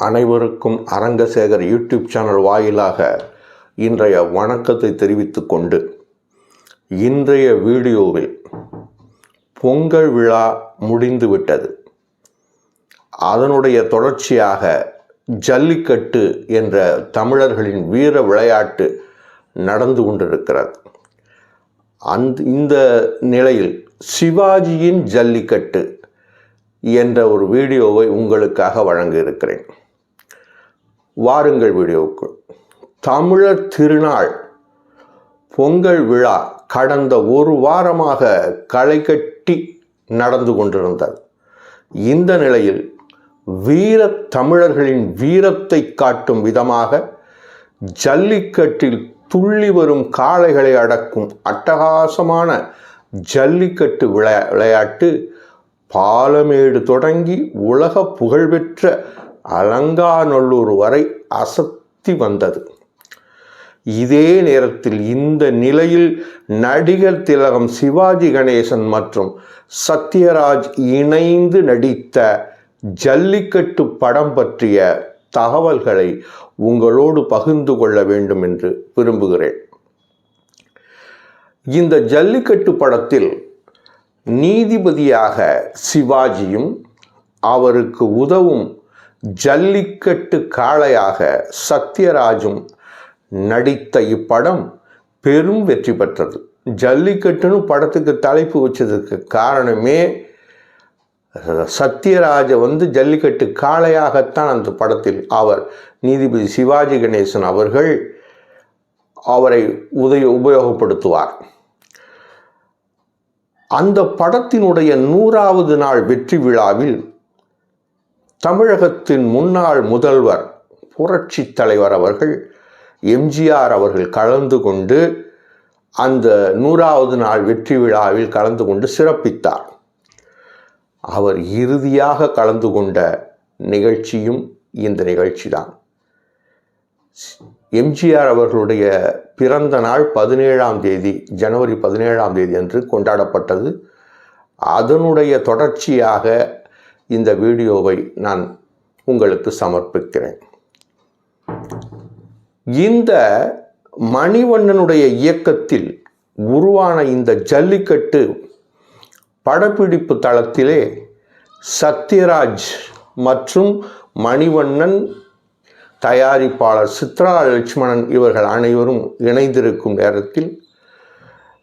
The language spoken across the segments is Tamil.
அனைவருக்கும் அரங்கசேகர் யூடியூப் சேனல் வாயிலாக இன்றைய வணக்கத்தை தெரிவித்து கொண்டு இன்றைய வீடியோவில் பொங்கல் விழா முடிந்துவிட்டது. அதனுடைய தொடர்ச்சியாக ஜல்லிக்கட்டு என்ற தமிழர்களின் வீர விளையாட்டு நடந்து கொண்டிருக்கிறது. இந்த நிலையில் சிவாஜியின் ஜல்லிக்கட்டு என்ற ஒரு வீடியோவை உங்களுக்காக வழங்க இருக்கிறேன். வாருங்கள் வீடியோவுக்கு. தமிழர் திருநாள் பொங்கல் விழா கடந்த ஒரு வாரமாக களை கட்டி நடந்து கொண்டிருந்தது. இந்த நிலையில் வீர தமிழர்களின் வீரத்தை காட்டும் விதமாக ஜல்லிக்கட்டில் துள்ளி வரும் காளைகளை அடக்கும் அட்டகாசமான ஜல்லிக்கட்டு விளையாட்டு பாலமேடு தொடங்கி உலக புகழ்பெற்ற அலங்காநல்லூர் வரை அசத்தி வந்தது. இதே நேரத்தில் இந்த நிலையில் நடிகர் திலகம் சிவாஜி கணேசன் மற்றும் சத்யராஜ் இணைந்து நடித்த ஜல்லிக்கட்டு படம் பற்றிய தகவல்களை உங்களோடு பகிர்ந்து கொள்ள வேண்டும் என்று விரும்புகிறேன். இந்த ஜல்லிக்கட்டு படத்தில் நீதிபதியாக சிவாஜியும் அவருக்கு உதவும் ஜல்லிக்கட்டு காளையாக சத்யராஜும் நடித்த இப்படம் பெரும் வெற்றி பெற்றது. ஜல்லிக்கட்டுன்னு படத்துக்கு தலைப்பு வச்சதுக்கு காரணமே சத்யராஜை ஜல்லிக்கட்டு காளையாகத்தான் அந்த படத்தில் அவர் நீதிபதி சிவாஜி கணேசன் அவர்கள் அவரை உபயோகப்படுத்துவார். அந்த படத்தினுடைய 100வது நாள் வெற்றி விழாவில் தமிழகத்தின் முன்னாள் முதல்வர் புரட்சி தலைவர் அவர்கள் எம்ஜிஆர் அவர்கள் கலந்து கொண்டு அந்த 100வது நாள் வெற்றி விழாவில் கலந்து கொண்டு சிறப்பித்தார். அவர் இறுதியாக கலந்து கொண்ட நிகழ்ச்சியும் இந்த நிகழ்ச்சி தான். எம்ஜிஆர் அவர்களுடைய பிறந்த நாள் 17ஆம் தேதி ஜனவரி 17ஆம் தேதி அன்று கொண்டாடப்பட்டது. அதனுடைய தொடர்ச்சியாக இந்த வீடியோவை நான் உங்களுக்கு சமர்ப்பிக்கிறேன். இந்த மணிவண்ணனுடைய இயக்கத்தில் உருவான இந்த ஜல்லிக்கட்டு படப்பிடிப்பு தளத்திலே சத்யராஜ் மற்றும் மணிவண்ணன், தயாரிப்பாளர் சித்ரா லட்சுமணன் இவர்கள் அனைவரும் இணைந்திருக்கும் நேரத்தில்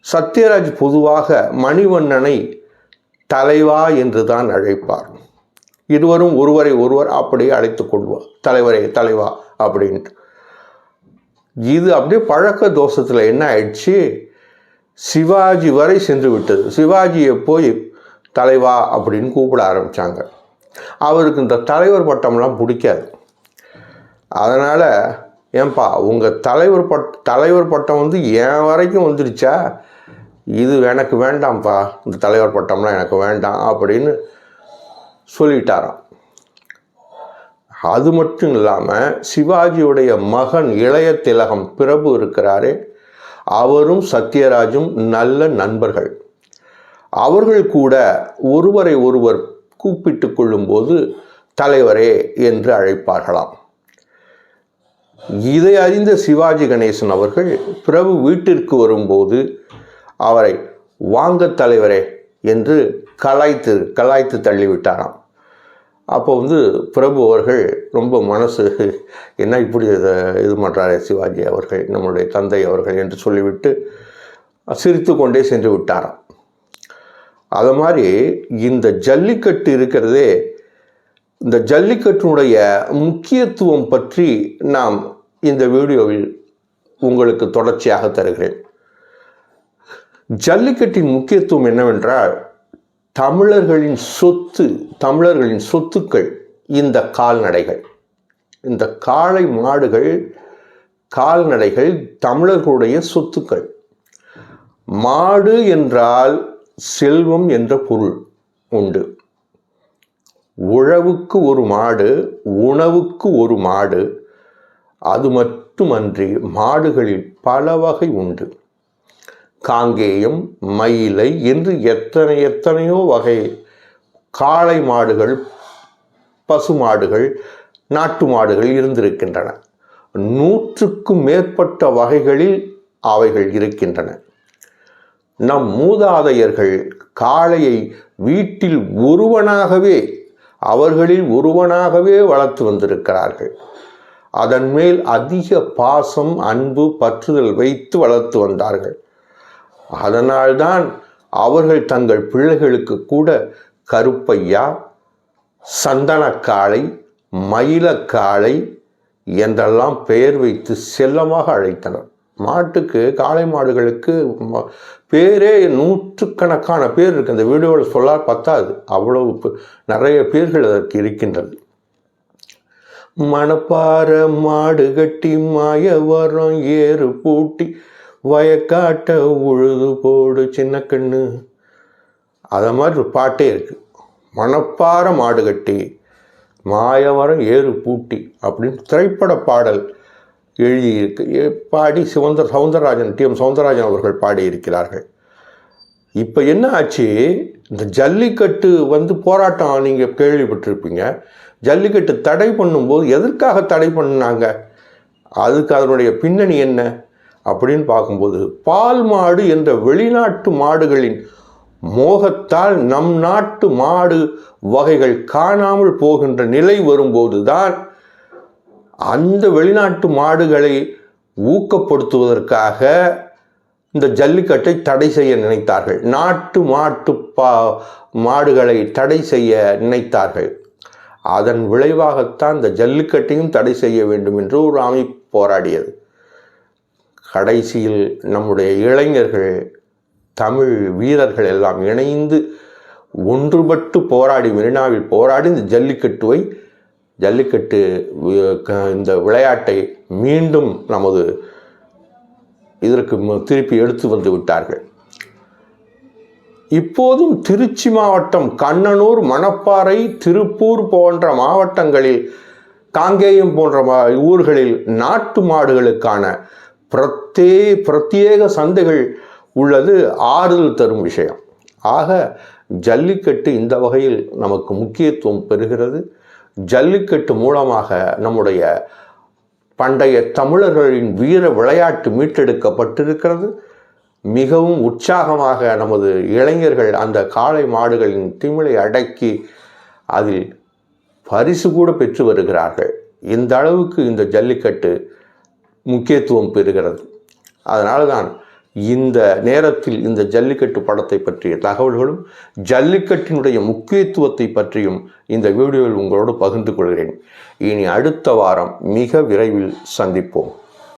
சத்யராஜ் பொதுவாக மணிவண்ணனை தலைவா என்று தான் அழைப்பார். இருவரும் ஒருவரை ஒருவர் அப்படியே அழைத்து கொள்வார், தலைவரே தலைவா அப்படின்ட்டு. இது அப்படியே பழக்க தோஷத்தில் என்ன ஆயிடுச்சு, சிவாஜி வரை சென்று விட்டது. சிவாஜியை போய் தலைவா அப்படின்னு கூப்பிட ஆரம்பித்தாங்க. அவருக்கு இந்த தலைவர் பட்டம்லாம் பிடிக்காது. அதனால் ஏன்பா உங்கள் தலைவர் பட்டம் என் வரைக்கும் வந்துடுச்சா, இது எனக்கு வேண்டாம்ப்பா, இந்த தலைவர் பட்டம்லாம் எனக்கு வேண்டாம் அப்படின்னு சொல்லிட்டாராம். அது மட்டும் இல்லாமல் சிவாஜியுடைய மகன் இளைய திலகம் பிரபு இருக்கிறாரே, அவரும் சத்யராஜும் நல்ல நண்பர்கள். அவர்கள் கூட ஒருவரை ஒருவர் கூப்பிட்டு கொள்ளும்போது தலைவரே என்று அழைப்பார்களாம். இதை அறிந்த சிவாஜி கணேசன் அவர்கள் பிரபு வீட்டிற்கு வரும்போது அவரை வாங்க தலைவரே என்று கலாய்த்து தள்ளிவிட்டாராம். அப்போ பிரபு அவர்கள் ரொம்ப மனசு என்ன இப்படி இது பண்ணுறாரே சிவாஜி அவர்கள், நம்முடைய தந்தை அவர்கள் என்று சொல்லிவிட்டு சிரித்து கொண்டே சென்று விட்டாராம். அது மாதிரி இந்த ஜல்லிக்கட்டு இருக்கிறதே, இந்த ஜல்லிக்கட்டினுடைய முக்கியத்துவம் பற்றி நாம் இந்த வீடியோவில் உங்களுக்கு தொடர்ச்சியாக தருகிறேன். ஜல்லிக்கட்டின் முக்கியத்துவம் என்னவென்றால், தமிழர்களின் சொத்துக்கள் இந்த கால்நடைகள், இந்த காளை மாடுகள், கால்நடைகள் தமிழர்களுடைய சொத்துக்கள். மாடு என்றால் செல்வம் என்ற பொருள் உண்டு. உழவுக்கு ஒரு மாடு, உணவுக்கு ஒரு மாடு. அது மட்டுமன்றி மாடுகளில் பல வகை உண்டு. காங்கேயம், மயிலை என்று எத்தனையோ வகை காளை மாடுகள், பசு மாடுகள் நாட்டு மாடுகள் இருந்திருக்கின்றன. 100க்கும் மேற்பட்ட வகைகளில் அவைகள் இருக்கின்றன. நம் மூதாதையர்கள் காளையை வீட்டில் அவர்களில் ஒருவனாகவே வளர்த்து வந்திருக்கிறார்கள். அதன் மேல் அதிக பாசம், அன்பு, பற்றுதல் வைத்து வளர்த்து வந்தார்கள். அதனால்தான் அவர்கள் தங்கள் பிள்ளைகளுக்கு கூட கருப்பையா, சந்தனக்காளை, மயிலக்காளை என்றெல்லாம் பெயர் வைத்து செல்லமாக அழைத்தனர். மாட்டுக்கு, காளை மாடுகளுக்கு பேரே 100கணக்கான பேர் இருக்கு. அந்த வீடியோவில் சொல்ல பத்தாது, அவ்வளவு நிறைய பேர்கள் அதற்கு இருக்கின்றது. மணப்பாற மாடு கட்டி மாயவரம் ஏறு பூட்டி வயக்காட்ட உழுது போடு சின்ன கண்ணு, அதை மாதிரி ஒரு பாட்டே இருக்கு. மணப்பாற மாடு கட்டி மாயவரம் ஏறு பூட்டி அப்படின்னு திரைப்பட பாடல் எழுதியிருக்கு. பாடி சவுந்தரராஜன், டி.எம். சவுந்தரராஜன் அவர்கள் பாடியிருக்கிறார்கள். இப்போ என்ன ஆச்சு, இந்த ஜல்லிக்கட்டு போராட்டம் நீங்கள் கேள்விப்பட்டிருப்பீங்க. ஜல்லிக்கட்டு தடை பண்ணும்போது எதற்காக தடை பண்ணாங்க, அதுக்கு அதனுடைய பின்னணி என்ன அப்படின்னு பார்க்கும்போது, பால் மாடு என்ற வெளிநாட்டு மாடுகளின் மோகத்தால் நம் நாட்டு மாடு வகைகள் காணாமல் போகின்ற நிலை வரும்போது தான் அந்த வெளிநாட்டு மாடுகளை ஊக்கப்படுத்துவதற்காக இந்த ஜல்லிக்கட்டை தடை செய்ய நினைத்தார்கள். நாட்டு மாடுகளை தடை செய்ய நினைத்தார்கள். அதன் விளைவாகத்தான் இந்த ஜல்லிக்கட்டையும் தடை செய்ய வேண்டும் என்று ஒரு அமைப்பு போராடியது. கடைசியில் நம்முடைய இளைஞர்கள், தமிழ் வீரர்கள் எல்லாம் இணைந்து ஒன்றுபட்டு போராடி, மெரினாவில் போராடி இந்த ஜல்லிக்கட்டு இந்த விளையாட்டை மீண்டும் நமது இதற்கு திருப்பி எடுத்து வந்து விட்டார்கள். இப்போதும் திருச்சி மாவட்டம், கண்ணனூர், மணப்பாறை, திருப்பூர் போன்ற மாவட்டங்களில், காங்கேயம் போன்ற ஊர்களில் நாட்டு மாடுகளுக்கான பிரத்யேக சந்தைகள் உள்ளது. ஆறுதல் தரும் விஷயம். ஆக ஜல்லிக்கட்டு இந்த வகையில் நமக்கு முக்கியத்துவம் பெறுகிறது. ஜல்லிக்கட்டு மூலமாக நம்முடைய பண்டைய தமிழர்களின் வீர விளையாட்டு மீட்டெடுக்கப்பட்டிருக்கிறது. மிகவும் உற்சாகமாக நமது இளைஞர்கள் அந்த காளை மாடுகளின் திமிலை அடக்கி அதில் பரிசு கூட பெற்று வருகிறார்கள். இந்த அளவுக்கு இந்த ஜல்லிக்கட்டு முக்கியத்துவம் பெறுகிறது. அதனால தான் இந்த நேரத்தில் இந்த ஜல்லிக்கட்டு படத்தை பற்றிய தகவல்களும் ஜல்லிக்கட்டினுடைய முக்கியத்துவத்தை பற்றியும் இந்த வீடியோவில் உங்களோடு பகிர்ந்து கொள்கிறேன். இனி அடுத்த வாரம் மிக விரைவில் சந்திப்போம்.